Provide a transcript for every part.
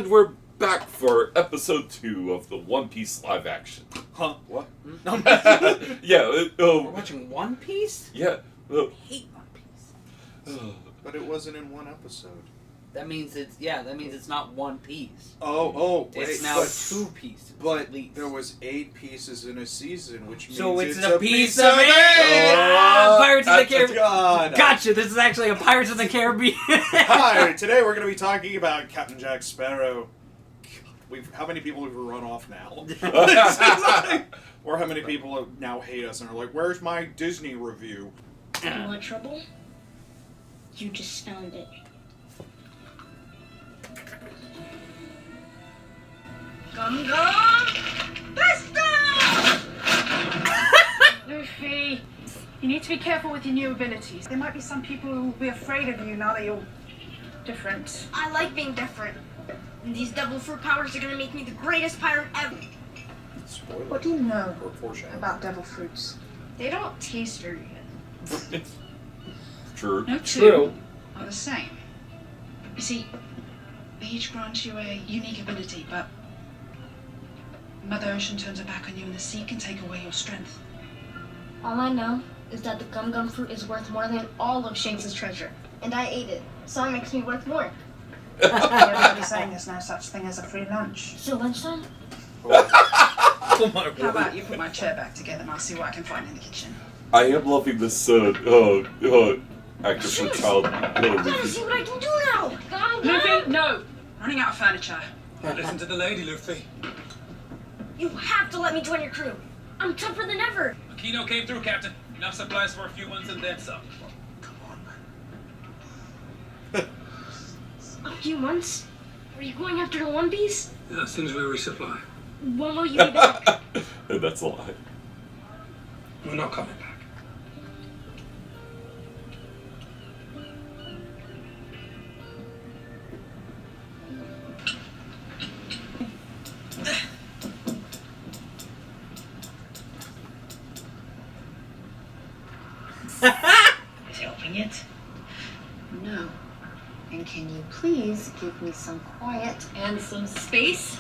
And we're back for episode 2 of the One Piece live action. Huh? What? Yeah. We're watching One Piece? Yeah. I hate One Piece. But it wasn't in one episode. That means it's not One Piece. Oh, wait. It's now 2 pieces. But at least. there was 8 pieces in a season, which means So it's it's a piece of 8! Pirates of the Caribbean. God. Gotcha, this is actually a Pirates of the Caribbean. Hi, today we're going to be talking about Captain Jack Sparrow. How many people have we run off now? Or how many people now hate us and are like, where's my Disney review? You want trouble? You just found it. Gum gum! Pistol! Luffy, you need to be careful with your new abilities. There might be some people who will be afraid of you now that you're different. I like being different. And these devil fruit powers are gonna make me the greatest pirate ever. Spoiler. What do you know Or foreshadowing. about devil fruits? They don't taste very good. True. No two True. are the same. You see, they each grant you a unique ability, but Mother Ocean turns her back on you and the sea can take away your strength. All I know is that the gum gum fruit is worth more than all of Shanks' treasure. And I ate it, so it makes me worth more. You're saying there's no such thing as a free lunch. So lunchtime? Oh my How about you put my chair back together and I'll see what I can find in the kitchen. I am loving this actor from Child. I gotta see what I can do now! Luffy, no! Running out of furniture. Listen to the lady, Luffy. You have to let me join your crew. I'm tougher than ever. Aquino came through, Captain. Enough supplies for a few months and then some. A few months? Are you going after the One Piece? Yeah, as soon as we resupply. When will you be back? That's a lie. We're not coming back. Is helping it? No. And can you please give me some quiet and some space?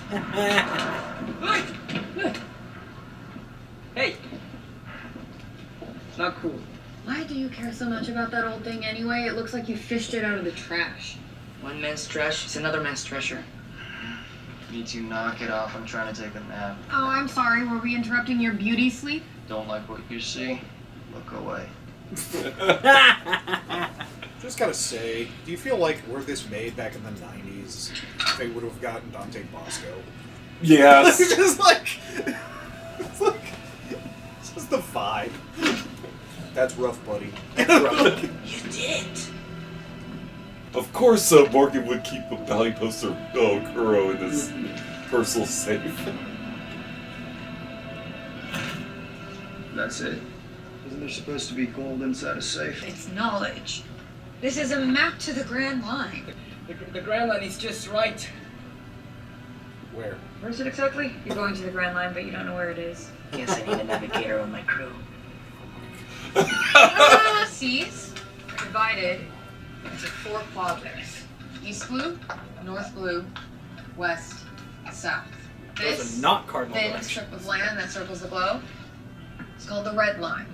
Hey. Not cool. Why do you care so much about that old thing anyway? It looks like you fished it out of the trash. One man's trash is another man's treasure. Need to knock it off. I'm trying to take a nap. Oh, I'm sorry. Were we interrupting your beauty sleep? Don't like what you see? Look away. Just gotta say, do you feel like were this made back in the 90s, they would have gotten Dante Bosco? Yes. It's just the vibe. That's rough, buddy. You did! Of course, Morgan would keep a Valley Poster Kuro in his personal safe. That's it. Isn't there supposed to be gold inside a safe? It's knowledge. This is a map to the Grand Line. The Grand Line is just right. Where? Where is it exactly? You're going to the Grand Line, but you don't know where it is. Guess I need a navigator on my crew. Seas are divided into 4 quadrants. East blue, north blue, west, south. Those This are not cardinal thin directions. strip of land that circles the globe is called the Red Line.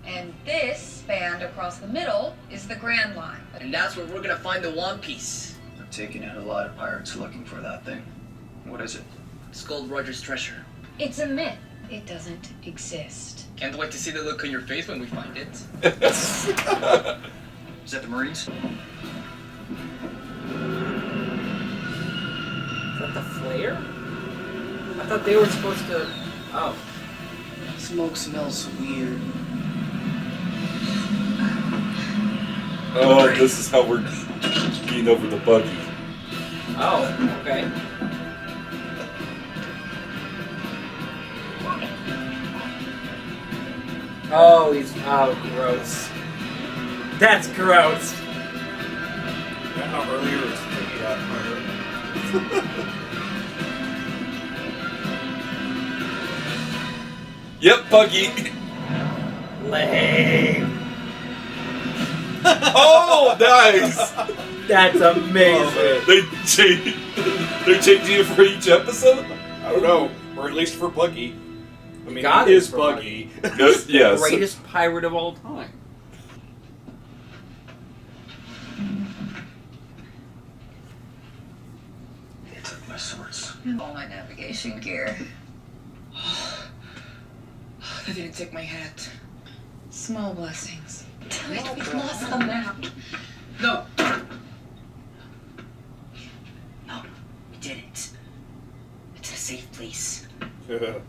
And this band across the middle is the Grand Line. And that's where we're gonna find the One Piece. I've taken out a lot of pirates looking for that thing. What is it? It's Gold Roger's treasure. It's a myth. It doesn't exist. Can't wait to see the look on your face when we find it. Is that the Marines? Is that the flare? I thought they were supposed to... Oh. Smoke smells weird. Oh, this is how we're being over the buggy. Oh, okay. Oh, gross. That's gross. How earlier is Yep, buggy. Lame. Oh, nice! That's amazing. They're changing it for each episode? I don't know. Or at least for Buggy. I mean, Got he it is for Buggy. Yes. Greatest pirate of all time. They took my swords. All my navigation gear. They didn't take my hat. Small blessings. Damn it, we've lost the map. No. No, we didn't. It's a safe place. Ew.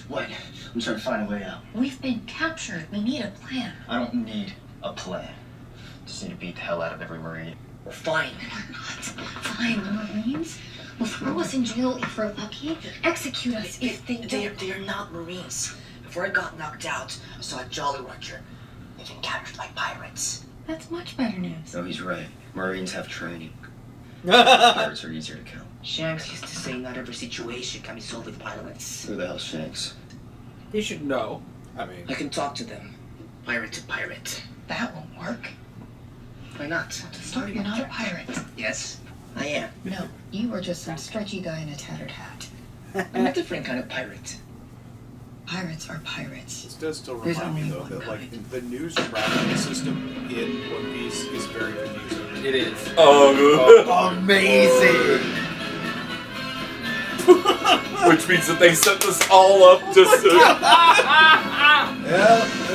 What? I'm trying to find a way out. We've been captured. We need a plan. I don't need a plan. Just need to beat the hell out of every Marine. We're fine. We're not. Fine, Marines will throw us in jail if we're lucky, execute us if they don't. They're not Marines. Before I got knocked out, I saw a Jolly Roger. They've been captured by pirates. That's much better news. No, he's right. Marines have training. Pirates are easier to kill. Shanks used to say not every situation can be solved with violence. Who the hell's Shanks? You should know. I mean, I can talk to them. Pirate to pirate. That won't work. Why not? To start, you're not a pirate. Yes, I am. No, you are just some stretchy guy in a tattered hat. I'm a different kind of pirate. Pirates are pirates. this does still There's remind me, only though, one that like kind. the news wrapping system in One Piece is very confusing. It is. Oh, Amazing. which means that they set this all up just to... Yeah.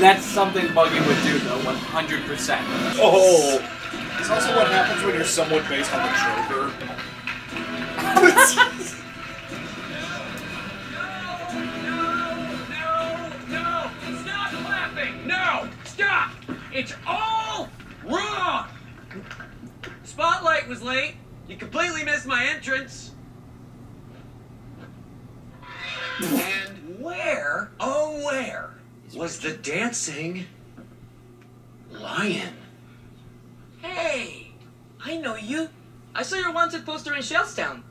That's something Buggy would do, though, 100%. Oh. It's also what happens when you're somewhat based on the Joker. No! Stop laughing! No! Stop! It's all wrong! Spotlight was late. You completely missed my entrance. And where, oh where, was the dancing lion? Hey! I know you. I saw your wanted poster in Shellstown.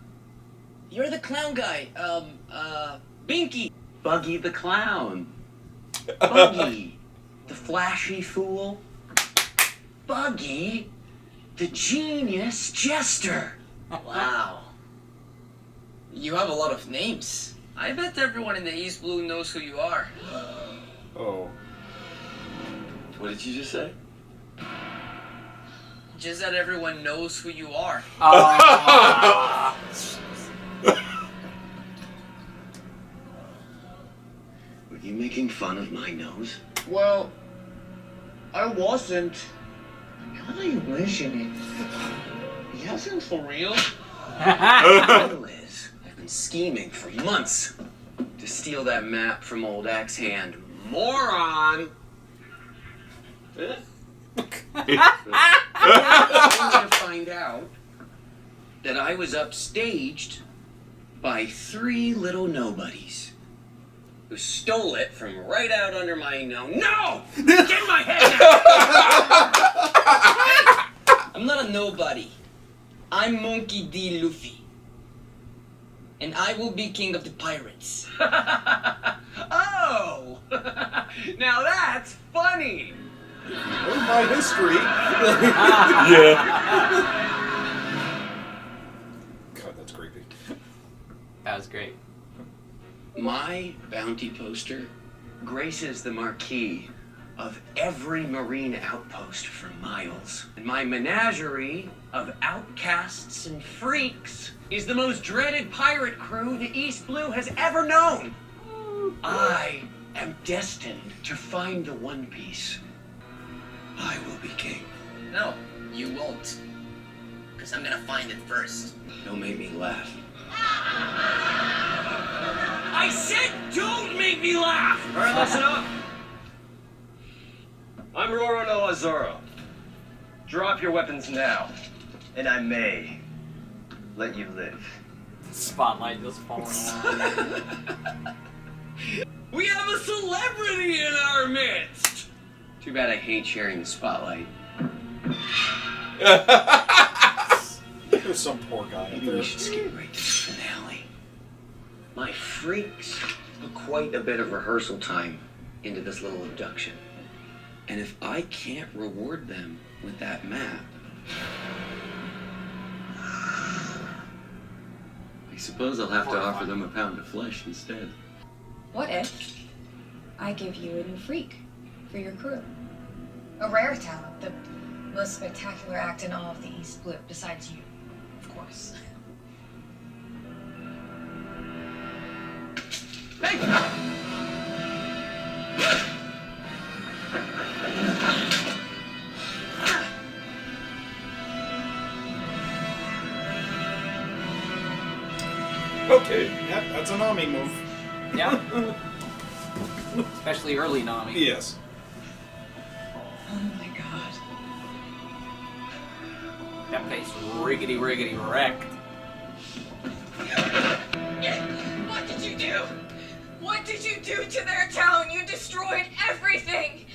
You're the clown guy. Binky. Buggy the clown. Buggy, the flashy fool. Buggy, the genius jester. Wow. You have a lot of names. I bet everyone in the East Blue knows who you are. Oh. What did you just say? Just that everyone knows who you are. Were you making fun of my nose? Well, I wasn't. Now that you mention it, he wasn't for real. Liz, I've been scheming for months to steal that map from old Axe Hand. Moron! Only to find out that I was upstaged by 3 little nobodies who stole it from right out under my nose. No! Get my head out! Hey, I'm not a nobody. I'm Monkey D. Luffy. And I will be king of the pirates. Oh! Now that's funny! Oh, my history. Yeah. God, that's creepy. That was great. My bounty poster graces the marquee of every Marine outpost for miles. And my menagerie of outcasts and freaks is the most dreaded pirate crew the East Blue has ever known. I am destined to find the One Piece. I will be king. No, you won't. Because I'm gonna find it first. Don't make me laugh. I said don't make me laugh! Alright, listen up. I'm Roro no Azoro. Drop your weapons now, and I may let you live. Spotlight just falling on. We have a celebrity in our midst! Too bad I hate sharing the spotlight. There's some poor guy out Maybe there. we should skip right to the finale. My freaks put quite a bit of rehearsal time into this little abduction. And if I can't reward them with that map, I suppose I'll have to offer them a pound of flesh instead. What if I give you a new freak for your crew? A rare talent, the most spectacular act in all of the East Blue, besides you, of course. Okay. Yep, that's a Nami move. Yeah. Especially early Nami. Yes. Oh my god. That place riggedy wrecked. What did you do? What did you do to their town? You destroyed everything!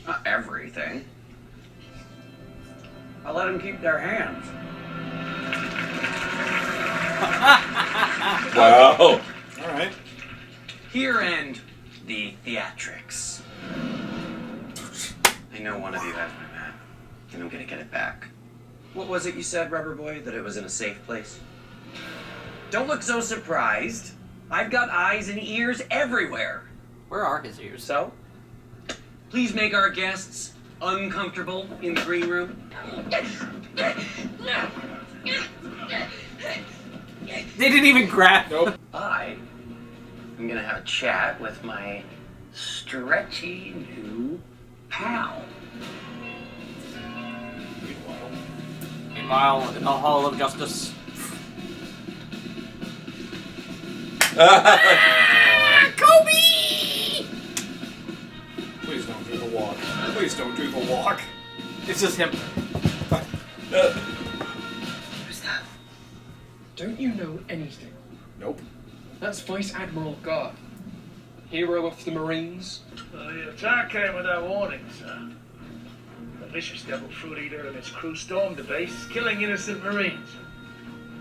Not everything. I let them keep their hands. Wow. Alright. Here end the theatrics. I know one of you has my map, and I'm gonna get it back. What was it you said, Rubber Boy? That it was in a safe place? Don't look so surprised. I've got eyes and ears everywhere. Where are his ears? So, please make our guests uncomfortable in the green room. They didn't even grab. Nope. I'm gonna have a chat with my stretchy new pal. Meanwhile, in the Hall of Justice. Kobe! Please don't do the walk. Please don't do the walk. It's just him. Who's that? Don't you know anything? Nope. That's Vice Admiral Guard, hero of the Marines. The attack came without warning, sir. The vicious devil fruit eater and his crew stormed the base, killing innocent Marines.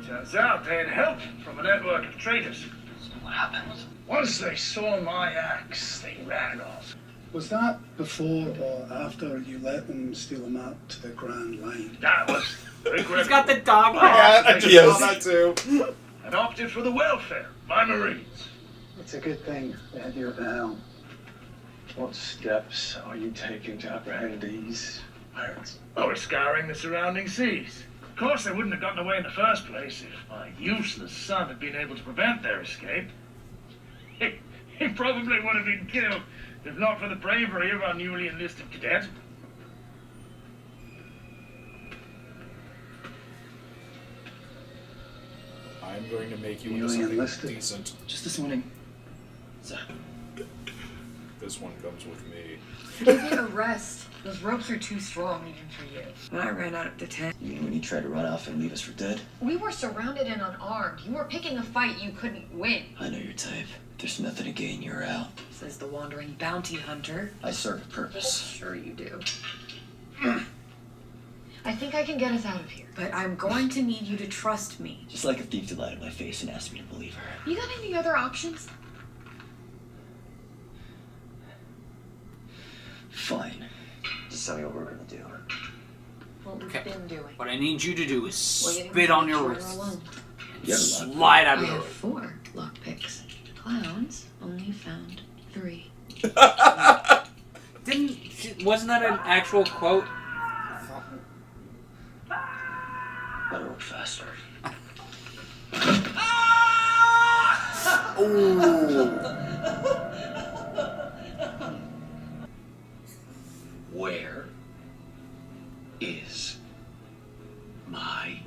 Turns out they had help from a network of traitors. So what happened? Once they saw my axe, they ran off. Was that before or after you let them steal a map to the Grand Line? That was He's got the dog. Yeah, I just Yes. saw that too. and opted for the welfare, my Marines. It's a good thing they had you at the helm. What steps are you taking to apprehend these pirates? Oh, we're scouring the surrounding seas. Of course, they wouldn't have gotten away in the first place if my useless son had been able to prevent their escape. He probably would have been killed if not for the bravery of our newly enlisted cadet. I'm going to make you into Newly something enlisted? decent. Just this morning. Sir. This one comes with me. Give me a rest. Those ropes are too strong even for you. When I ran out of the tent. You mean when you tried to run off and leave us for dead? We were surrounded and unarmed. You were picking a fight you couldn't win. I know your type. There's nothing to gain, you're out. Says the wandering bounty hunter. I serve a purpose. Sure you do. I think I can get us out of here. But I'm going to need you to trust me. Just like a thief that lied in my face and asked me to believe her. You got any other options? Fine. Just tell me what we're gonna do. What we've Okay. been doing. What I need you to do is Waiting spit for on the your killer wrist alone. and You have a lock. slide out I of have your 4 lockpicks. Clowns only found 3. Wasn't that an actual quote? Better work faster. Where is my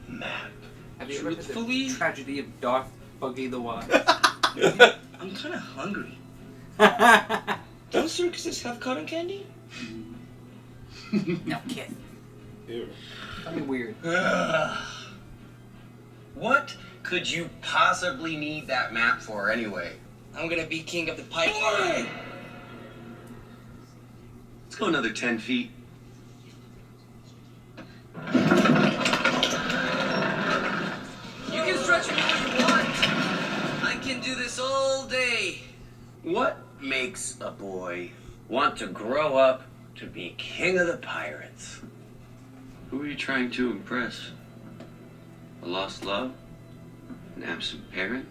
map? Have you ever heard the Truthfully? tragedy of Darth Buggy the Wise? I'm kind of hungry. Don't circuses have cotton candy? No, kid. Ew. That'd be weird. What could you possibly need that map for anyway? I'm gonna be king of the pipeline. Let's go another 10 feet. You can stretch me all you want. I What makes a boy want to grow up to be king of the pirates? Who are you trying to impress? A lost love? An absent parent?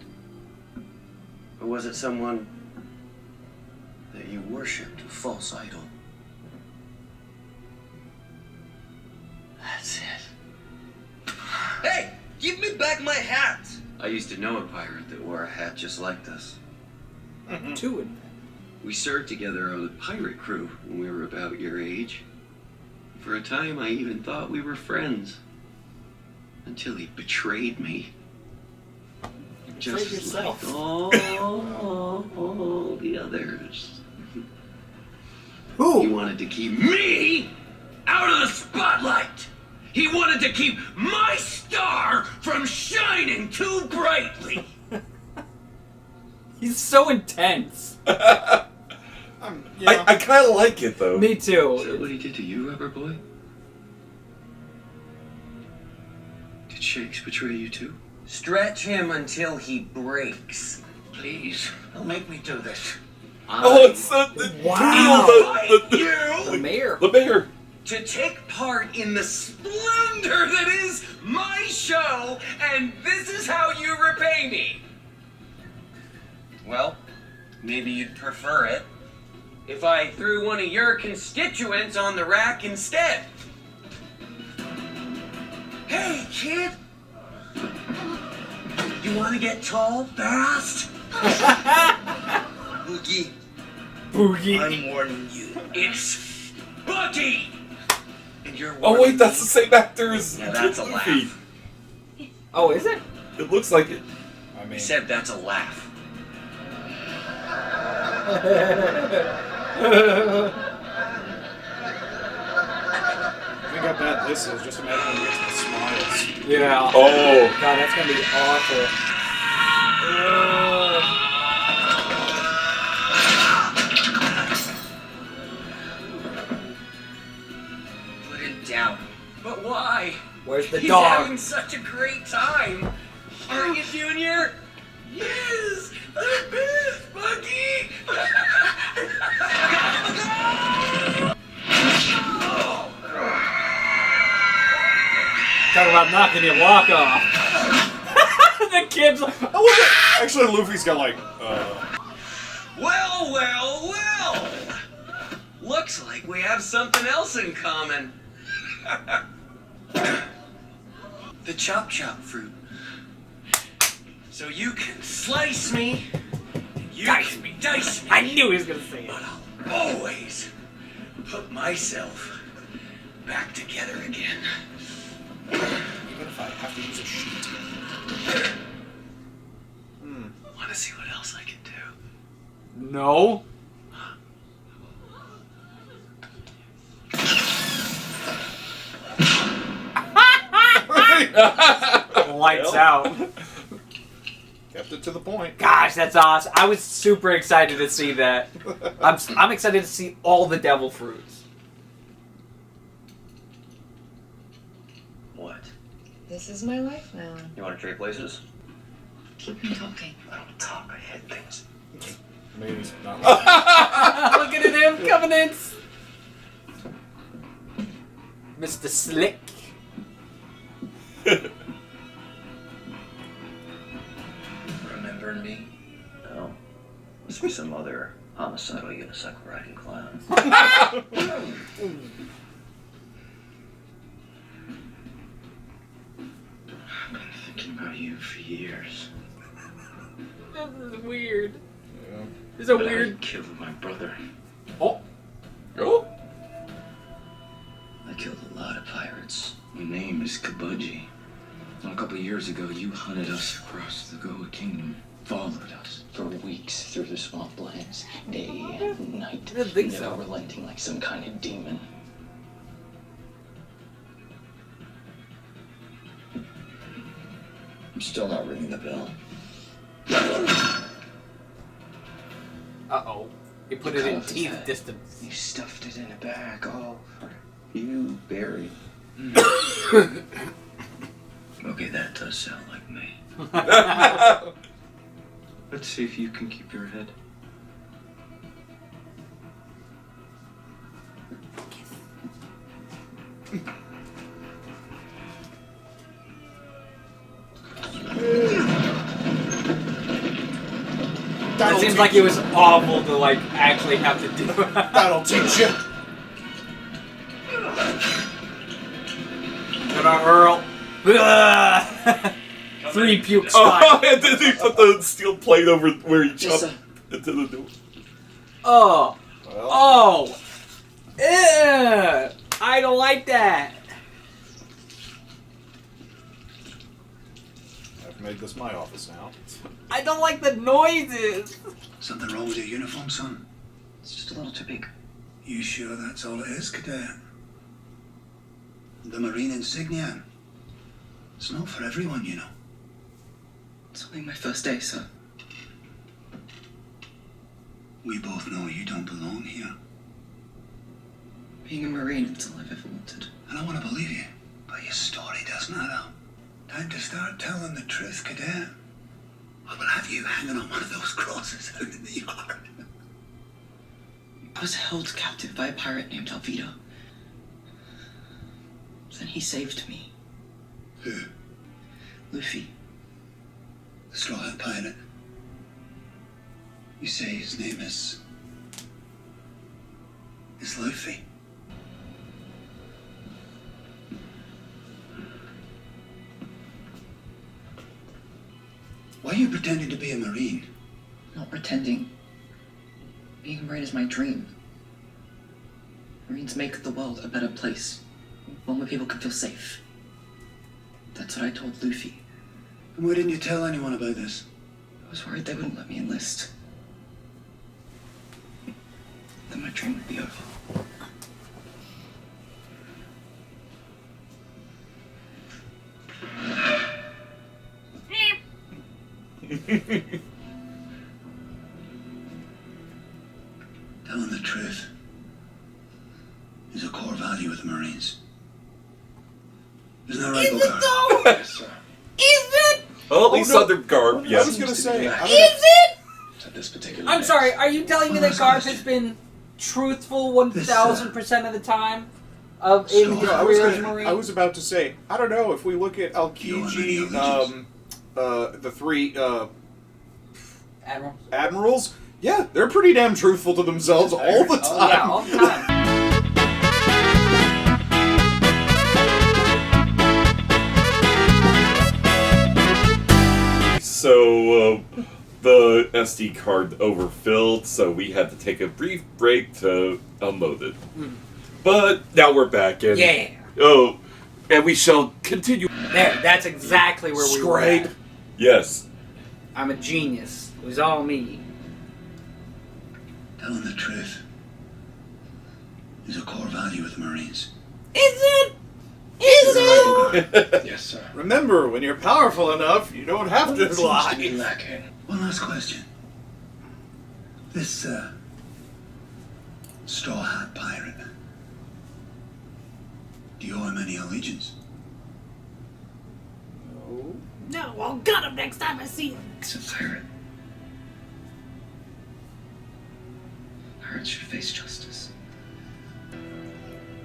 Or was it someone that you worshipped, a false idol? That's it. Hey! Give me back my hat! I used to know a pirate that wore a hat just like this. Two. We served together on a pirate crew when we were about your age. For a time, I even thought we were friends. Until he betrayed me. Betrayed yourself. Like all the others. Who? He wanted to keep me out of the spotlight. He wanted to keep my star from shining too brightly. He's so intense. I kind of like it though. Me too. Is that what he did to you, Rubber Boy? Did Shakes betray you too? Stretch him until he breaks. Please, don't make me do this. Oh, it's so Wow. the mayor. The mayor. To take part in the splendor that is my show, and this is how you repay me. Well, maybe you'd prefer it if I threw one of your constituents on the rack instead. Hey, kid! You want to get tall fast? Boogie. Boogie. I'm warning you. It's Boogie! And you're Oh wait, that's the same actor as Now that's a Goofy. laugh. Oh, is it? It looks like it. I He mean, said that's a laugh. think how bad this is. Just imagine when he gets the smiles. Yeah. Oh. God, that's gonna be awful. Put it down. But why? Where's the He's dog? having such a great time. Aren't you, Junior? Yes! The best, Bucky! Talk about knocking your lock off. The kid's like, Actually, Luffy's got like, Well, well, well! Looks like we have something else in common. The chop fruit. So you can slice me, and you can dice me. I knew he was gonna say it. But I'll always put myself back together again. even if I have to use a sheet. Want to see what else I can do? No. Lights out. Kept it to the point. Gosh, that's awesome. I was super excited to see that. I'm excited to see all the devil fruits. What? This is my life now. You want to trade places? Keep me talking. I don't talk, I hit things. Maybe it's not. Looking at him, Covenants. Mr. Slick. Remember me? No. Must be some other homicidal unicycle riding clown. I've been thinking about you for years. This is weird. Yeah. This is a But I weird. killed my brother. Oh. Oh. I killed a lot of pirates. My name is Kabuji. A couple of years ago, you hunted us across the Goa Kingdom. Followed us for weeks through the swamplands, day and night. I didn't think never so. relenting like some kind of demon. I'm still not ringing the bell. Uh-oh. He put it in teeth distance. You stuffed it in a bag, all for you, Barry. Okay, that does sound like me. Let's see if you can keep your head. It seems like it was awful to like actually have to do. That'll teach you. Gonna hurl. 3 puke spots. Oh, and then they put the steel plate over where he jumped into the door. Oh. Oh. Ew. I don't like that. I've made this my office now. I don't like the noises. Something wrong with your uniform, son? It's just a little too big. You sure that's all it is, Cadet? The Marine insignia. It's not for everyone, you know. It's only my first day, sir. We both know you don't belong here. Being a Marine is all I've ever wanted. And I want to believe you, but your story doesn't add up. Time to start telling the truth, Cadet. I will have you hanging on one of those crosses out in the yard. I was held captive by a pirate named Alvito. Then he saved me. Who? Luffy. The Straw Hat Pirate. You say his name is Luffy. Why are you pretending to be a Marine? Not pretending. Being a Marine is my dream. Marines make the world a better place. One where people can feel safe. That's what I told Luffy. And why didn't you tell anyone about this? I was worried they wouldn't let me enlist. Then my dream would be over. Telling the truth is a core value of the Marines. Isn't that right, Bogart? Yes, sir. Well, at least under Garb, I yeah. was gonna say. At this particular I'm day. sorry, are you telling me that Garth has been truthful 1,000% of the time in his career as a Marine? I was about to say, I don't know if we look at Aokiji, the 3 admirals. Yeah, they're pretty damn truthful to themselves all the time. Oh, yeah, all the time. So, the SD card overfilled, so we had to take a brief break to unload it. But now we're back in. Yeah. Oh, and we shall continue. There, that's exactly where we were at. Yes. I'm a genius. It was all me. Telling the truth is a core value of the Marines. Is it? Is it? Yes, sir. Remember, when you're powerful enough, you don't have to lie. Lacking. One last question. This, Straw Hat Pirate. Do you owe him any allegiance? No, I'll gut him next time I see him. He's a pirate. Pirates should face justice.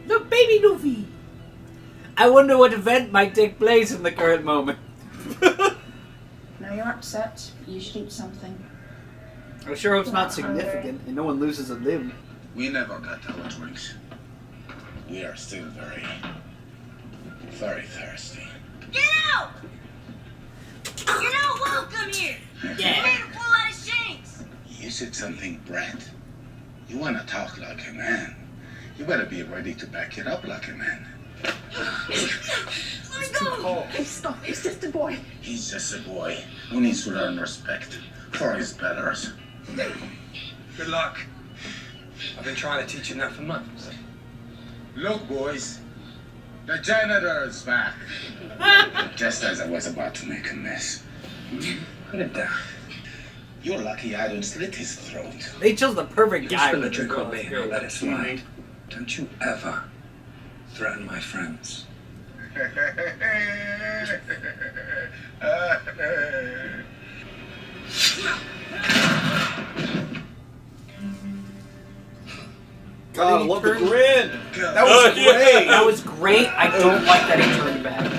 The baby Luffy. I wonder what event might take place in the current moment. Now you're upset. You should eat something. I sure hope it's not significant and no one loses a limb. We never got our drinks. We are still very, very thirsty. Get out! You're not welcome here. Yeah. You're made a fool out of Shanks. You said something, Brent. You want to talk like a man. You better be ready to back it up like a man. Let me go. Please stop. He's just a boy. He's just a boy who needs to learn respect for his betters. Good luck. I've been trying to teach him that for months. Look, boys. The janitor is back. Just as I was about to make a mess. Put it down. You're lucky I didn't slit his throat. They chose the perfect You guy. spill a for this drink role. on me and I'll let it slide. Don't you ever threaten my friends. God, I love the grin. That was great. That was great. I don't like that he turned back.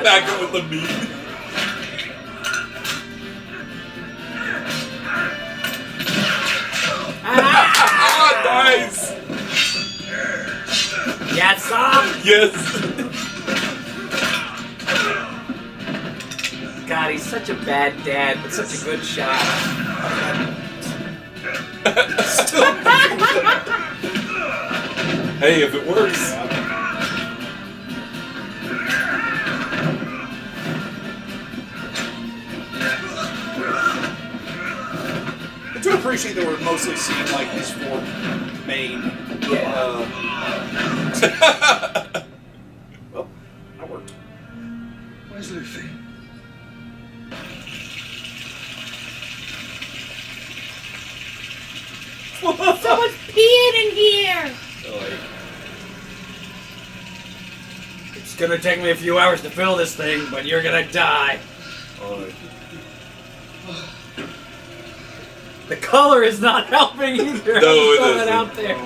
Back up with the meat. Nice. Yes, sir. Yes. God, he's such a bad dad, but such a good shot. Hey, if it works. I do appreciate that we're mostly seeing like these four main. Well, that worked. Where's Luffy? Someone's peeing in here! It's gonna take me a few hours to fill this thing, but you're gonna die. The color is not helping either. No, it Throw isn't. that out there.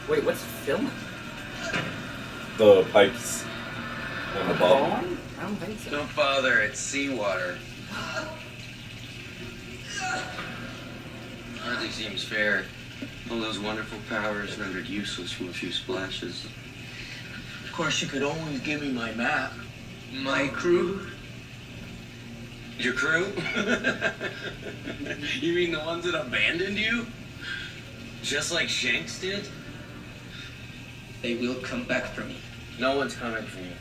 Wait, what's filming? The pipes and the bottle. I don't think so. Don't bother, it's seawater. Hardly seems fair. All those wonderful powers rendered useless from a few splashes. Of course, you could always give me my map. My crew? Your crew? You mean the ones that abandoned you? Just like Shanks did? They will come back for me. No one's coming for you.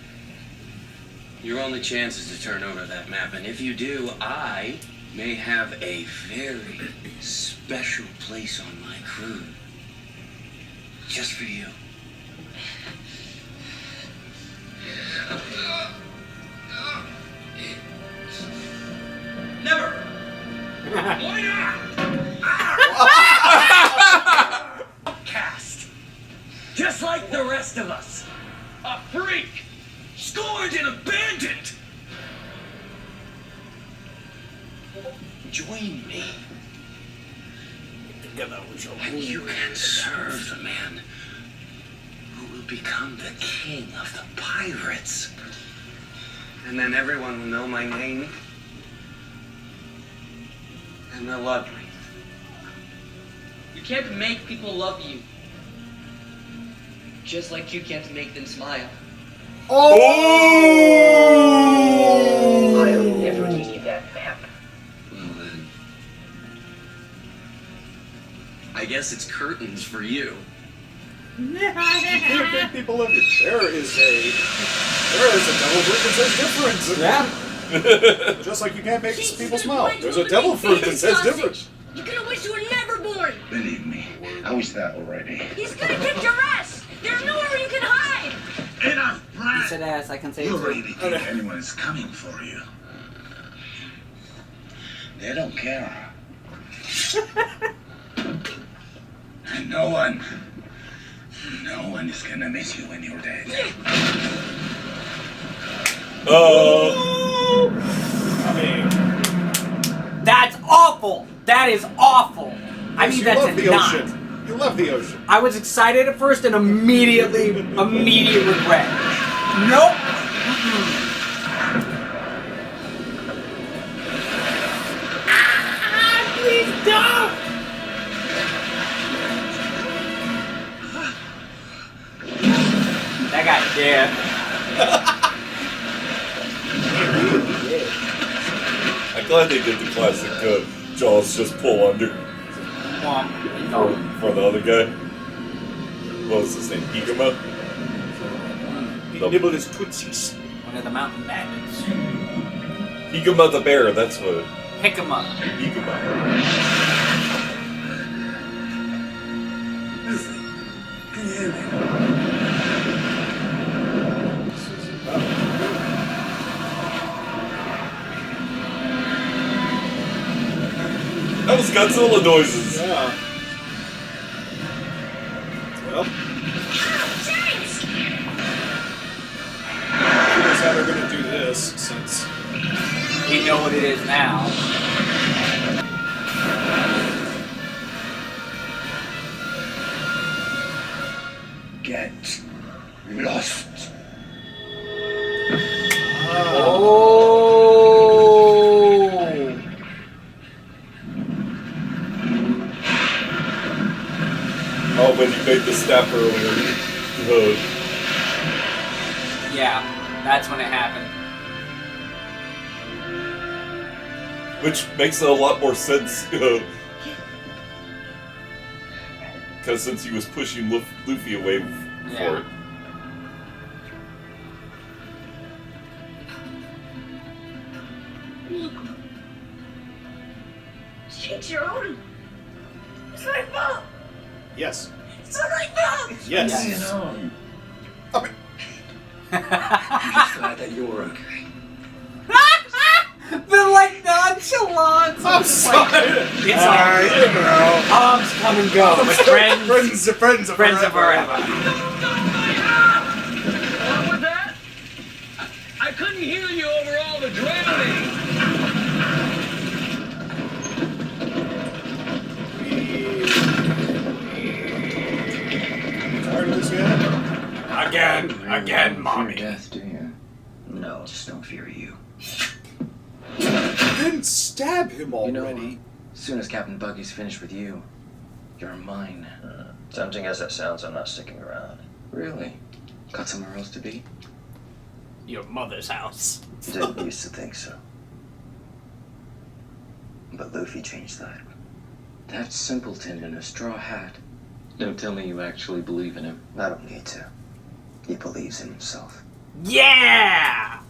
Your only chance is to turn over that map, and if you do, I may have a very special place on my crew. Just for you. Never! Why not? Cast. Just like the rest of us. A freak. Scorned and abandoned. Join me. And you can serve the man who will become the king of the pirates. And then everyone will know my name. And they'll love me. You can't make people love you. Just like you can't make them smile. Oh! I'll never give you that map. Well then, I guess it's curtains for you. You can't make people love you. There is a devil fruit that says different. Yeah. Just like you can't make people smile. There's a devil fruit that says different. You're gonna wish you were never born! Believe me, I wish that already. He's gonna kick your ass! There's nowhere you can hide! Enough, He Brad! said ass, I can say it You too. really think anyone is coming for you? They don't care. And no one is gonna miss you when you're dead. I mean, That's awful. That is awful. I mean, you that's love a the not. ocean. You love the ocean. I was excited at first and immediate regret. Nope. Please don't! That guy, yeah. I'm glad they did the classic Jaws just pull under for the other guy. What was his name? Higuma? He nibbled his tootsies. One of the mountain bandits. Higuma the bear, that's what. Pick him up. Higuma. Luffy, can you hear me? That was Godzilla noises. Yeah. Well. Here's how they're gonna do this, since We know what it is now. yet lost. Oh, when you made the snap earlier. Yeah, that's when it happened. Which makes a lot more sense. Because since he was pushing Luffy away for it. It's your own. It's my fault. Yes. It's not my fault. Yes. You know, Okay. I'm just glad that you're okay. The like nonchalance. I'm sorry. It's alright, bro. Arms come and go, but friends friends are forever. What was that? I couldn't hear you over all the drowning. Tired of this yet? Again, mommy. Death, do you? No, just don't fear you. You didn't stab him already. As soon as Captain Buggy's finished with you, you're mine. Tempting as that sounds, I'm not sticking around. Really? Got somewhere else to be? Your mother's house. Didn't used to think so. But Luffy changed that. That simpleton in a straw hat. Don't tell me you actually believe in him. I don't need to. He believes in himself. Yeah!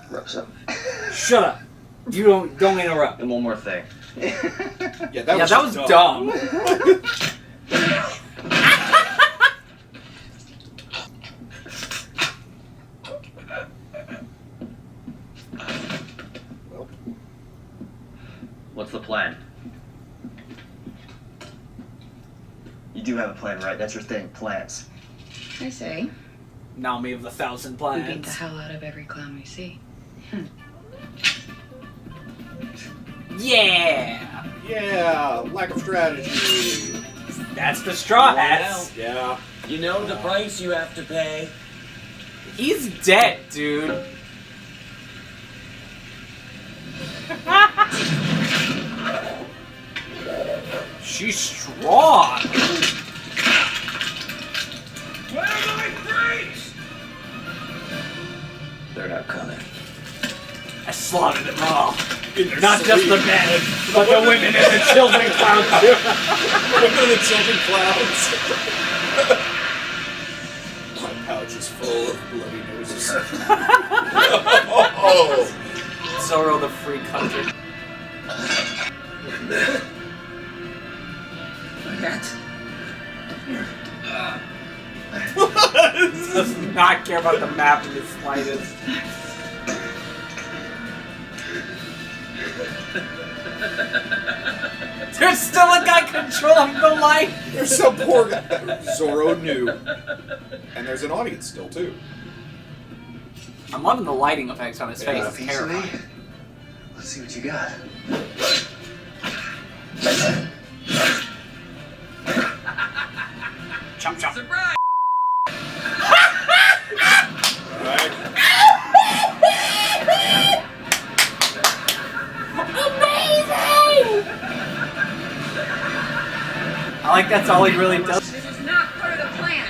Rosa. Shut up. You don't interrupt. And one more thing. Yeah, that was dumb. What's the plan? You do have a plan, right? That's your thing, plans. I say, Nami of the Thousand we beat the Plans. hell out of every clown we see. Yeah! Yeah, lack of strategy. That's the Straw Hats. Yeah. You know the price you have to pay. He's dead, dude. She's strong. Where are my freaks? They're not coming. I slaughtered them all. In their Not just the sleep. men, but the women and the children clowns too. Women and the children clowns. My pouch is full of bloody noses. Oh! Zoro the Freak Hunter. Does not care about the map in the slightest. There's still a guy controlling the light. There's some poor guy that Zoro knew. And there's an audience still, too. I'm loving the lighting effects on his face. Got a It's piece of me? terrifying. Let's see what you got. Chomp chomp. Surprise! I like that's all he really does. This is not part of the plan.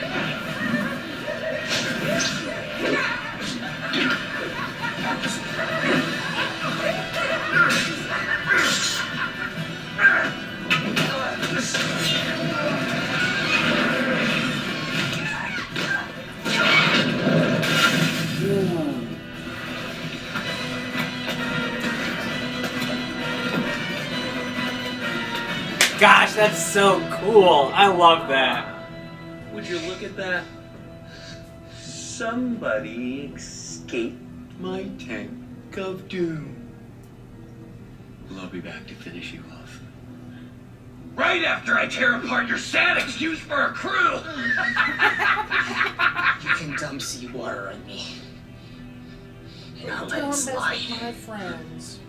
Gosh, that's so cool. I love that. Would you look at that? Somebody escaped my tank of doom. Well, I'll be back to finish you off. Right after I tear apart your sad excuse for a crew! You can dump seawater on me. And I'll let it slide. my friends.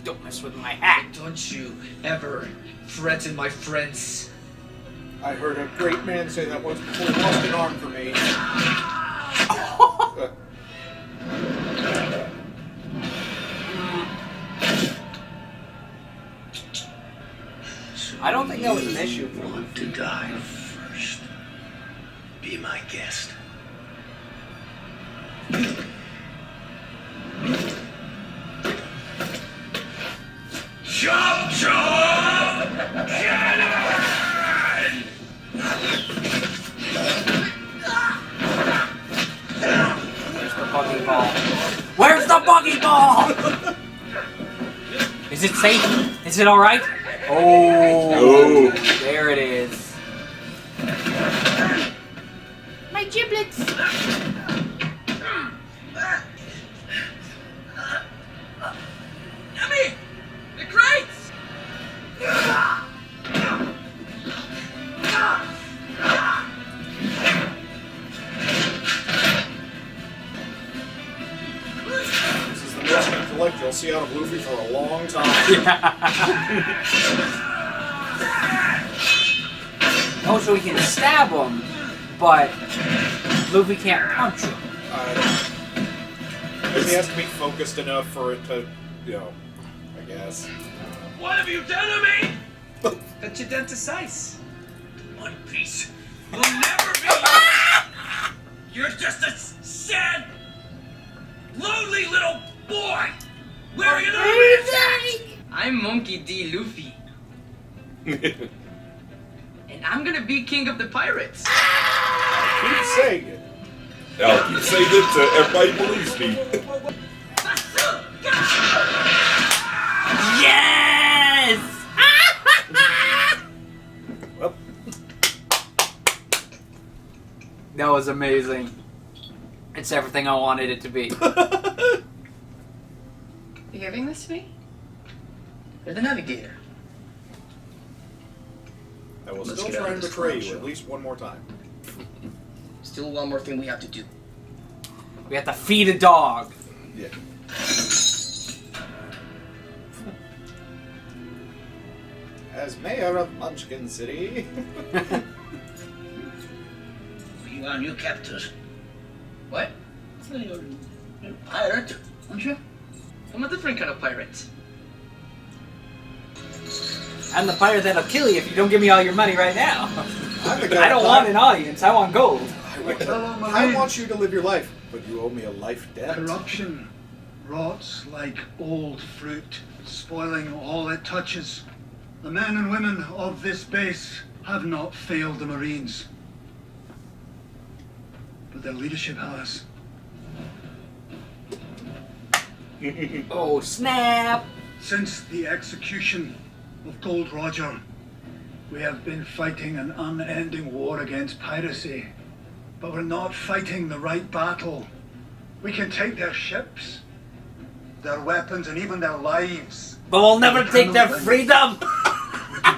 Don't mess with my hat. Don't you ever threaten my friends. I heard a great man say that once before he lost an arm for me. I don't think that was an issue for Want to die first? Be my guest. Chop chop! Cannon! Where's the buggy ball? Where's the buggy ball? Is it safe? Is it alright? Oh, there it is. My giblets! Emmy! The crates! This is the most intellect you'll see out of Luffy for a long time. Oh, so he can stab him, but Luffy can't punch him. Maybe he has to be focused enough for it to, you know, I guess. What have you done to me? Cut you down to size. One Piece will never be. You're just a sad, lonely little boy wearing an army attack. I'm Monkey D. Luffy. And I'm gonna be king of the pirates. Keep saying it. I'll keep saying it so everybody believes me. Yes! Well. That was amazing. It's everything I wanted it to be. You giving this to me? You're the navigator. I will Let's still get out try of and this betray clown you show. at least one more time. Still one more thing we have to do. We have to feed a dog. Yeah. As mayor of Munchkin City. You are new captor. What? You're a pirate, aren't you? I'm a different kind of pirate. I'm the pirate that'll kill you if you don't give me all your money right now. I'm the guy I don't want an audience, I want gold. I want you to live your life, but you owe me a life debt. Corruption rots like old fruit, spoiling all it touches. The men and women of this base have not failed the Marines, but their leadership has. Oh, snap! Since the execution of Gold Roger, we have been fighting an unending war against piracy, but we're not fighting the right battle. We can take their ships, their weapons, and even their lives. But we'll never take their freedom!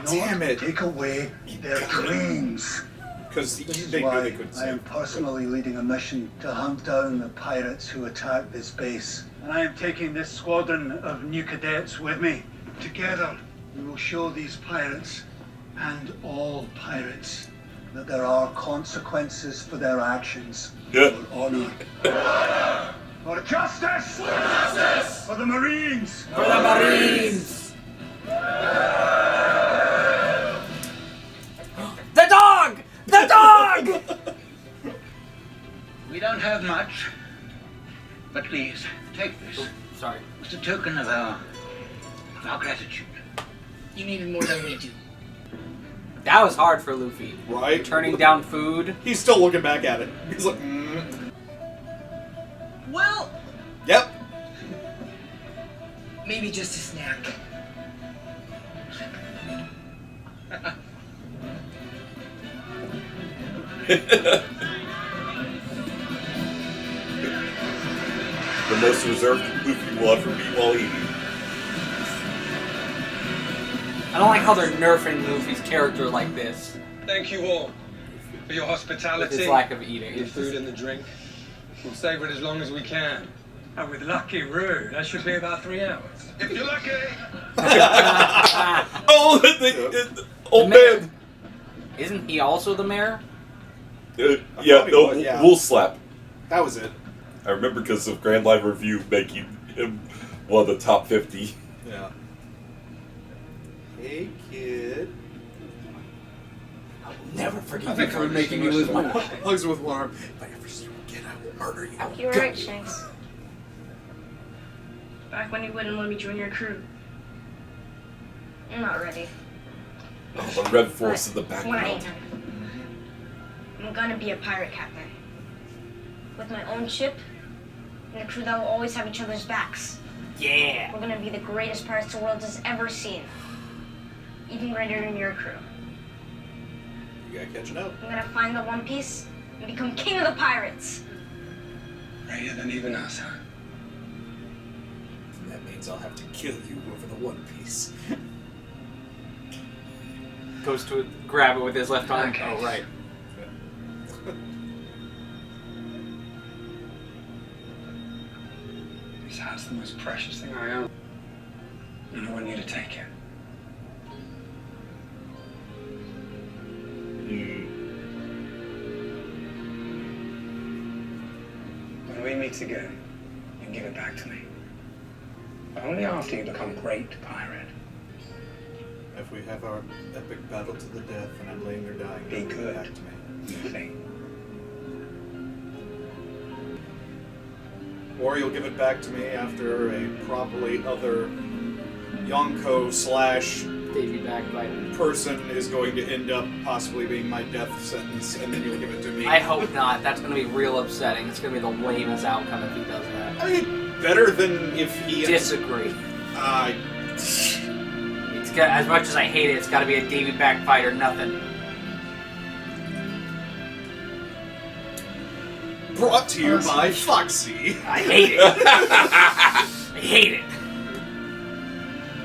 Damn it! Take away their dreams. Because This is they knew why they couldn't I am save. personally leading a mission to hunt down the pirates who attacked this base. And I am taking this squadron of new cadets with me. Together, we will show these pirates, and all pirates, that there are consequences for their actions. Yeah. For honor. For justice! For justice! For the Marines! For the Marines! The dog! The dog! We don't have much, but please, take this. Sorry. It's a token of our gratitude. You need it more than we do. That was hard for Luffy. Right? Turning down food. He's still looking back at it. He's like, mm. Well, Yep. maybe just a snack. The most reserved Luffy will ever be while eating. I don't like how they're nerfing Luffy's character like this. Thank you all for your hospitality. With his lack of eating. The food and the drink. We'll savor it as long as we can. And with Lucky Roo, that should be about 3 hours. If you're lucky. Oh, old man. Isn't he also the mayor? Yeah, he no, was, yeah. Wool Slap. That was it. I remember because of Grand Live Review making him one of the top 50. Yeah. Hey, kid. I will never forgive I you think for I making me lose my mind. Hugs with one arm. If I ever see you again, I will murder you. You were right, Shanks. Back when you wouldn't let me join your crew. I'm not ready. Oh, the Red Force in the When I background. am, I'm gonna be a pirate captain. With my own ship, and a crew that will always have each other's backs. Yeah. We're gonna be the greatest pirates the world has ever seen. Even greater than your crew. You gotta catch up. I'm gonna find the One Piece and become king of the pirates. Greater than even us, huh? That means I'll have to kill you over the One Piece. Goes to grab it with his left arm. Okay. Oh, right. This hat's the most precious thing I own. And I want you to take it. When we meet again, you can give it back to me. But only after you become great pirate. If we have our epic battle to the death and I'm laying there dying, Be give it good. back to me. Nothing. Or you'll give it back to me after a probably other Yonko slash Davy Backbite. person is going to end up possibly being my death sentence, and then you'll give it to me. I hope not. That's going to be real upsetting. It's going to be the lamest outcome if he does that. I mean, better than if he... Disagree. It's got, as much as I hate it, it's got to be a Davy Backbite or nothing. Brought to you by Foxy. I hate it. I hate it.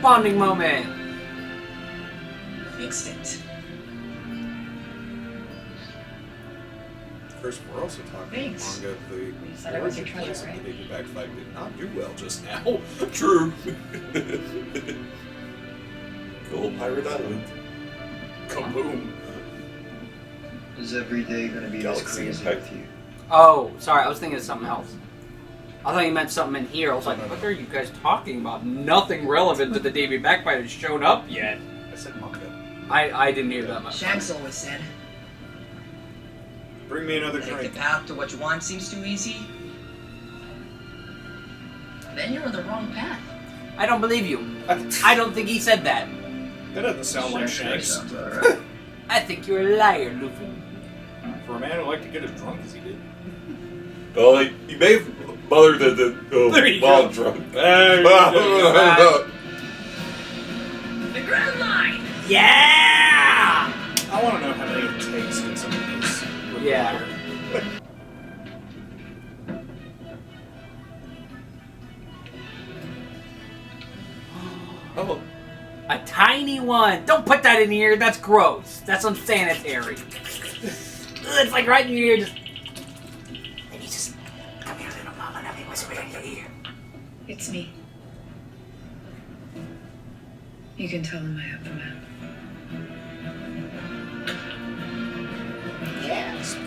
Bonding moment. Fixed it. First, we're also talking Thanks. manga. The said I was your treasure, place right? in the Davy Back fight did not do well just now. True. Cool Pirate Island. Kaboom. Is every day gonna be this Galaxy crazy Impact. with you? Oh, sorry. I was thinking of something else. I thought you meant something in here. I was like, what are you guys talking about? Nothing relevant to the Davy Backbite has shown up yet. I said manga. I didn't hear that much. Shanks always said, Bring me another if drink. the path to what you want seems too easy, then you're on the wrong path. I don't believe you. I don't think he said that. That doesn't sound like Shanks. Sounds about right. I think you're a liar, Luffy. For a man who liked to get as drunk as he did. Well, he may have mothered There you while go. drunk. There you go. The Grand Line! Yeah! I want to know how many it takes in some of these. Yeah. Oh, A tiny one. Don't put that in here. That's gross. That's unsanitary. It's like right in your ear. Just. Maybe just come here, little mama. Let me whisper in your ear. It's me. You can tell him I have the map. yes.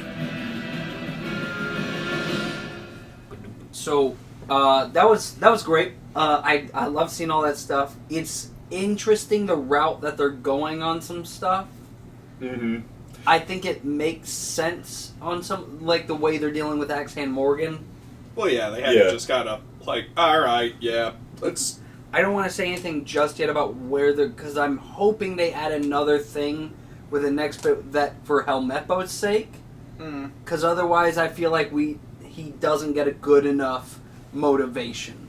So that was great. I love seeing all that stuff. It's interesting the route that they're going on some stuff. Mm-hmm. I think it makes sense on some, like the way they're dealing with Axehand Morgan. Well, yeah, they had to just got up. Like, all right, yeah, let's. I don't want to say anything just yet about where they're, because I'm hoping they add another thing with the next bit that for Helmeppo's sake. Because otherwise, I feel like he doesn't get a good enough motivation.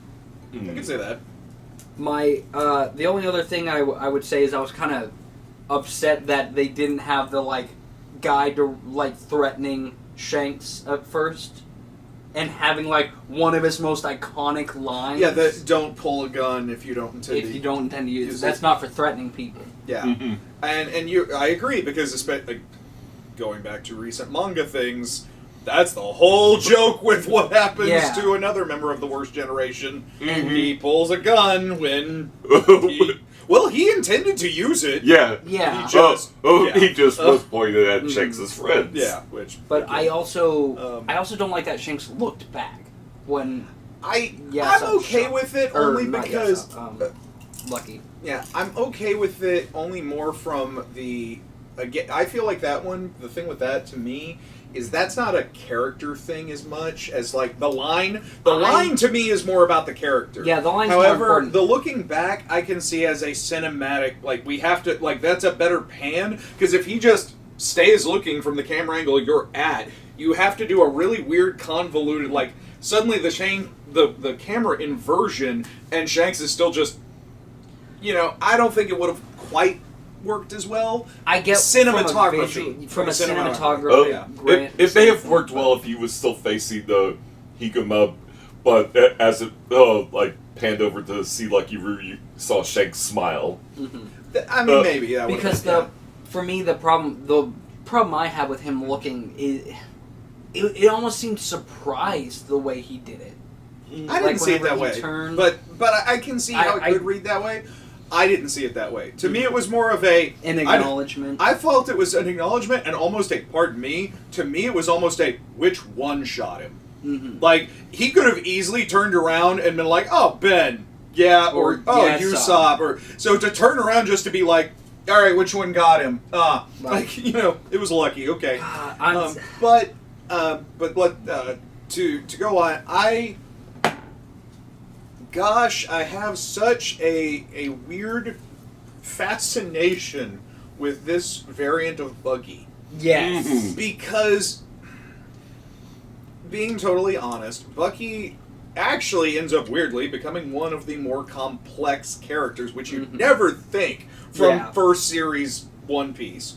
I can say that. My the only other thing I would say is I was kind of upset that they didn't have the like guy to like threatening Shanks at first, and having like one of his most iconic lines. Yeah, that don't pull a gun if you don't intend to. If you don't intend to use it, use that's it. not for threatening people. Yeah, Mm-hmm. and I agree because like, going back to recent manga things, that's the whole joke with what happens Yeah. to another member of the worst generation. Mhm. He pulls a gun when Well, he intended to use it. Yeah. Yeah. He just, he just was pointed at Shanks' friends. Yeah, which. But I also don't like that Shanks looked back when. I'm okay with it only because Lucky. Yeah, I'm okay with it only more from the. Again, I feel like that one. The thing with that to me is that's not a character thing as much as like the line. The line to me is more about the character. Yeah, the line's However, more important. the looking back I can see as a cinematic. Like we have to like that's a better pan because if he just stays looking from the camera angle you're at, you have to do a really weird convoluted like suddenly the camera inversion and Shanks is still just. I don't think it would have quite worked as well. I get cinematography from a cinematography. If they have worked well, if he was still facing the Higuma, but as it panned over to see Lucky Roo, you saw Shanks smile. Mm-hmm. I mean, maybe that because for me the problem I have with him looking is it almost seemed surprised the way he did it. I didn't see it that way, but I can see how it could read that way. I didn't see it that way. To me, it was more of an acknowledgement. I felt it was an acknowledgement and almost a, pardon me, to me it was almost a, which one shot him? Mm-hmm. Like, he could have easily turned around and been like, oh, Ben, yeah, or oh, yeah, Usopp. Or, so to turn around just to be like, all right, which one got him? Like, it was Lucky, okay. But to go on, Gosh, I have such a weird fascination with this variant of Buggy. Yes. Because, being totally honest, Bucky actually ends up weirdly becoming one of the more complex characters, which you'd never think from first series One Piece.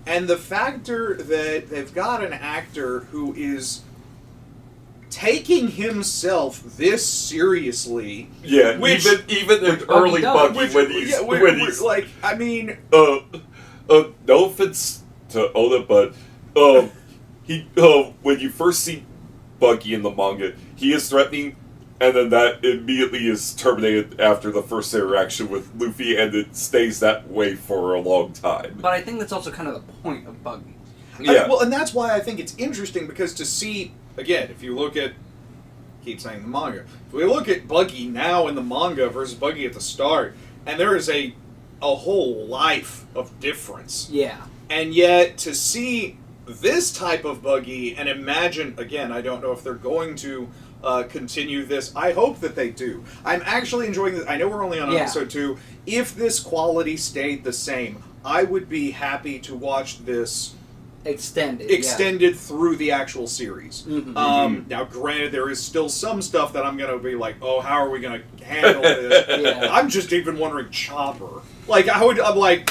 And the factor that they've got an actor who is taking himself this seriously. Yeah, which, even in early Bucky when he's like, I mean, no offense to Oda, but he when you first see Bucky in the manga, he is threatening, and then that immediately is terminated after the first interaction with Luffy, and it stays that way for a long time. But I think that's also kind of the point of Bucky. Yeah. Well, and that's why I think it's interesting, because to see, again, if you look at, keep saying the manga, if we look at Buggy now in the manga versus Buggy at the start, and there is a whole life of difference. Yeah. And yet, to see this type of Buggy, and imagine, again, I don't know if they're going to continue this. I hope that they do. I'm actually enjoying this. I know we're only on episode 2. If this quality stayed the same, I would be happy to watch this extended through the actual series. Mm-hmm. Now, granted, there is still some stuff that I'm going to be like, oh, how are we going to handle this? I'm just even wondering Chopper. Like, how would, okay.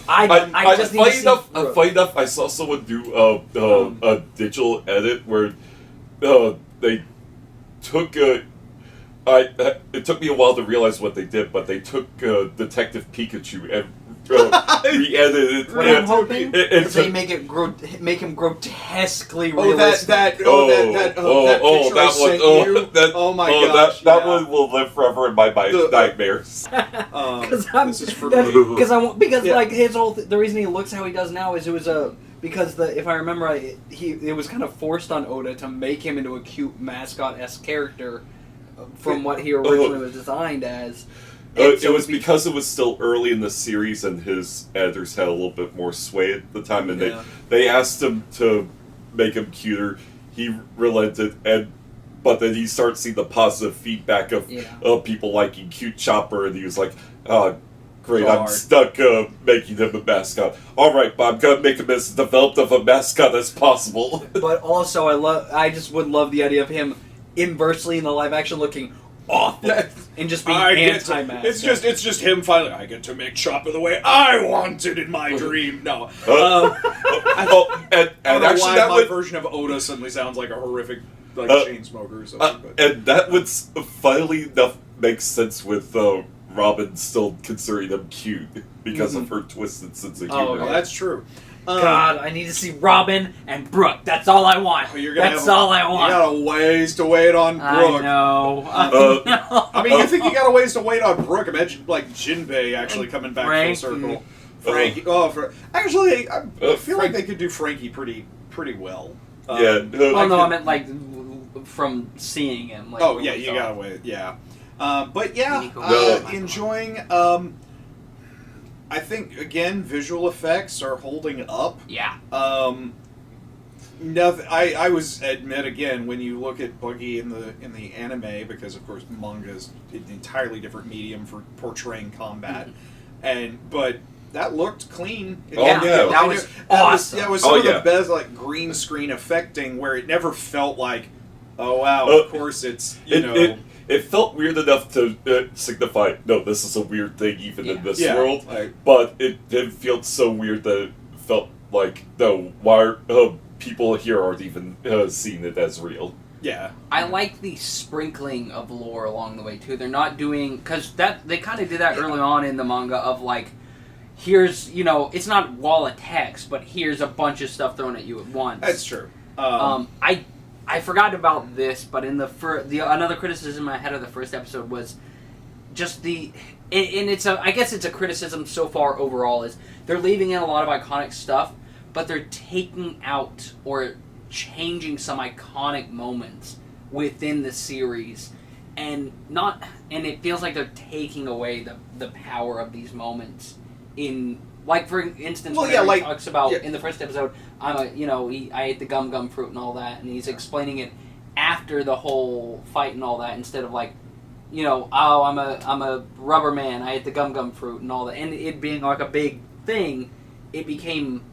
I just funny enough, I saw someone do a digital edit where they took it took me a while to realize what they did, but they took Detective Pikachu and re-edited. What I'm hoping is they make him grotesquely realistic. That picture I sent you. Oh my gosh! That one will live forever in my nightmares. Because Yeah. like his whole the reason he looks how he does now is it was because if I remember right, it was kind of forced on Oda to make him into a cute mascot-esque character from what he originally was designed as. It was because it was still early in the series and his editors had a little bit more sway at the time, and they asked him to make him cuter. He relented, but then he started seeing the positive feedback of people liking cute Chopper, and he was like, great, I'm stuck making him a mascot. Alright, but I'm going to make him as developed of a mascot as possible. But also, I just would love the idea of him inversely in the live action looking awful and just being anti-mascot. It's just him finally. I get to make Chopper the way I wanted in my dream. No, I don't know why my version of Oda suddenly sounds like a horrific chain smoker or something. And that would finally enough make sense with Robin still considering him cute because of her twisted sense of humor. Oh, that's true. God, I need to see Robin and Brooke. That's all I want. That's all I want. You got a ways to wait on Brooke. I know. I mean, you think you got a ways to wait on Brooke? Imagine like Jinbei actually coming back Frankie. full circle. Frankie. Actually, I feel like they could do Frankie pretty well. I meant like from seeing him. Like, you gotta wait. Yeah. But yeah, enjoying. I think again, visual effects are holding up. Yeah. Nothing. I was admit again when you look at Buggy in the anime, because of course manga is an entirely different medium for portraying combat, but that looked clean. That was awesome. That was some of the best like green screen effecting where it never felt like, oh wow, of course it's It felt weird enough to signify, no, this is a weird thing even in this world. But it didn't feel so weird that it felt like, no, why are people here aren't even seeing it as real. Yeah. I like the sprinkling of lore along the way, too. They're not doing... Because they kind of did that early on in the manga of, like, here's, it's not wall of text, but here's a bunch of stuff thrown at you at once. That's true. I forgot about this, but in another criticism I had of the first episode was just I guess it's a criticism so far overall, is they're leaving in a lot of iconic stuff, but they're taking out or changing some iconic moments within the series, and it feels like they're taking away the power of these moments in. Like, for instance, when he talks about, in the first episode, I ate the gum fruit and all that, and he's explaining it after the whole fight and all that, instead of like, I'm a rubber man, I ate the gum fruit and all that, and it being like a big thing, it became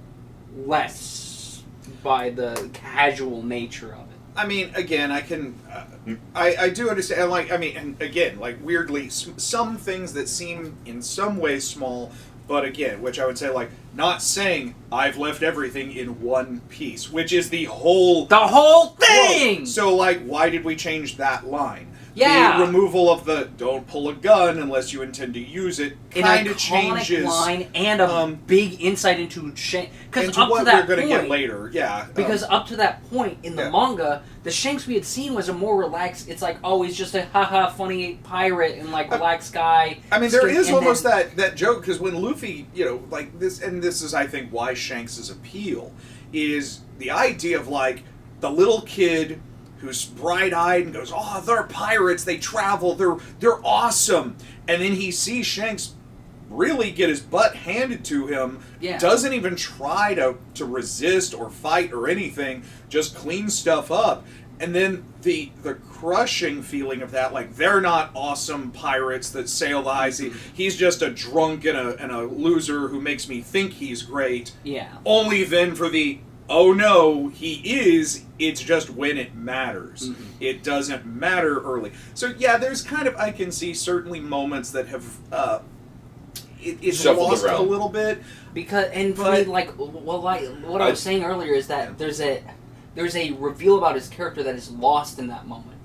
less by the casual nature of it. I mean, again, I do understand, and again, like, weirdly, some things that seem in some ways small, but again, which I would say, like, not saying I've left everything in one piece, which is the whole thing! Quote. So, like, why did we change that line? Yeah. The removal of the don't pull a gun unless you intend to use it kind of changes. Line and a big insight into Shanks. Because into up what to that we're going to point, get later, yeah. Because up to that point in the manga, the Shanks we had seen was a more relaxed. It's like, oh, he's just a haha funny pirate and like relaxed guy. I mean, there is almost that joke, because when Luffy, like this, and this is I think why Shanks' appeal is the idea of like the little kid who's bright-eyed and goes, oh, they're pirates, they travel, they're awesome. And then he sees Shanks really get his butt handed to him, doesn't even try to resist or fight or anything, just cleans stuff up. And then the crushing feeling of that, like, they're not awesome pirates that sail the high sea. He's just a drunk and a loser who makes me think he's great. Yeah. Only then for the, oh no, he is, it's just when it matters. Mm-hmm. It doesn't matter early. So yeah, there's kind of, I can see certainly moments that have, it's lost a little bit. Because, and for me, like, what I was saying earlier is that there's a reveal about his character that is lost in that moment.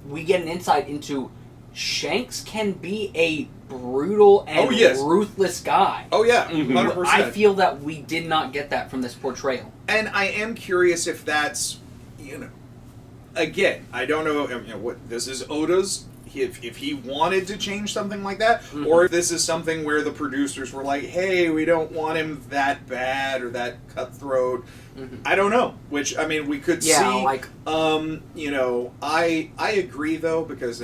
We get an insight into Shanks can be a brutal and ruthless guy. Oh yeah, 100%. I feel that we did not get that from this portrayal. And I am curious if that's, again, I don't know, what this is Oda's, if he wanted to change something like that, or if this is something where the producers were like, hey, we don't want him that bad or that cutthroat. I don't know. Which, I mean, we could see. Like, I agree though, because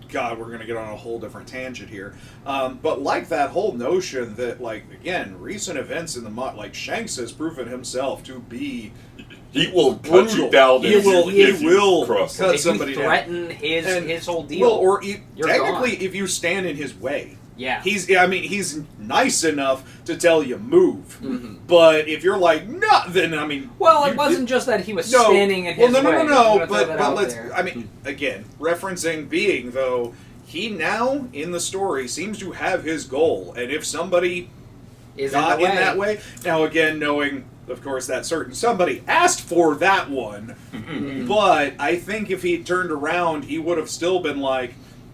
God, we're going to get on a whole different tangent here. But like that whole notion that, like, again, recent events in the like Shanks has proven himself to be. He will cut you down. He will cut somebody down. Threaten his whole deal. Well, or technically, if you stand in his way. Yeah. He's nice enough to tell you move. But if you're like, no, then, I mean... Well, it wasn't just that he was standing in his way. No, but let's... I mean, again, referencing being, though, he now, in the story, seems to have his goal. And if somebody got in that way... Now, again, knowing, of course, that certain somebody asked for that one. But I think if he turned around, he would have still been like,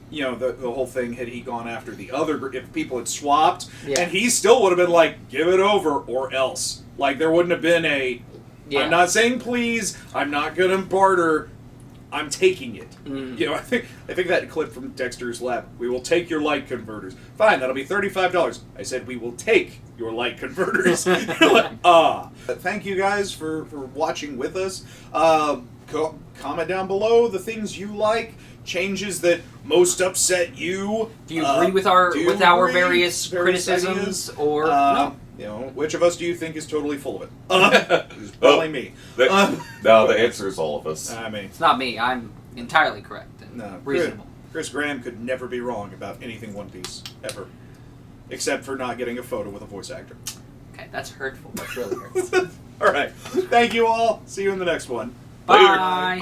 you know, the whole thing, had he gone after the other, if people had swapped, Yeah. and he still would have been like, give it over or else. Like, there wouldn't have been a, I'm not saying please, I'm not going to barter, I'm taking it. You know, I think that clip from Dexter's Lab, we will take your light converters. Fine, that'll be $35. I said we will take your light converters. You're like, Thank you guys for watching with us. Comment down below the things you like, changes that most upset you. Do you agree with our various criticisms, ideas? or no? You know, which of us do you think is totally full of it? It's probably me. No, the answer is all of us. I mean, it's not me. I'm entirely correct and reasonable. Chris Graham could never be wrong about anything One Piece ever, except for not getting a photo with a voice actor. Okay, that's hurtful. That really hurts. All right, thank you all. See you in the next one. Bye. Bye.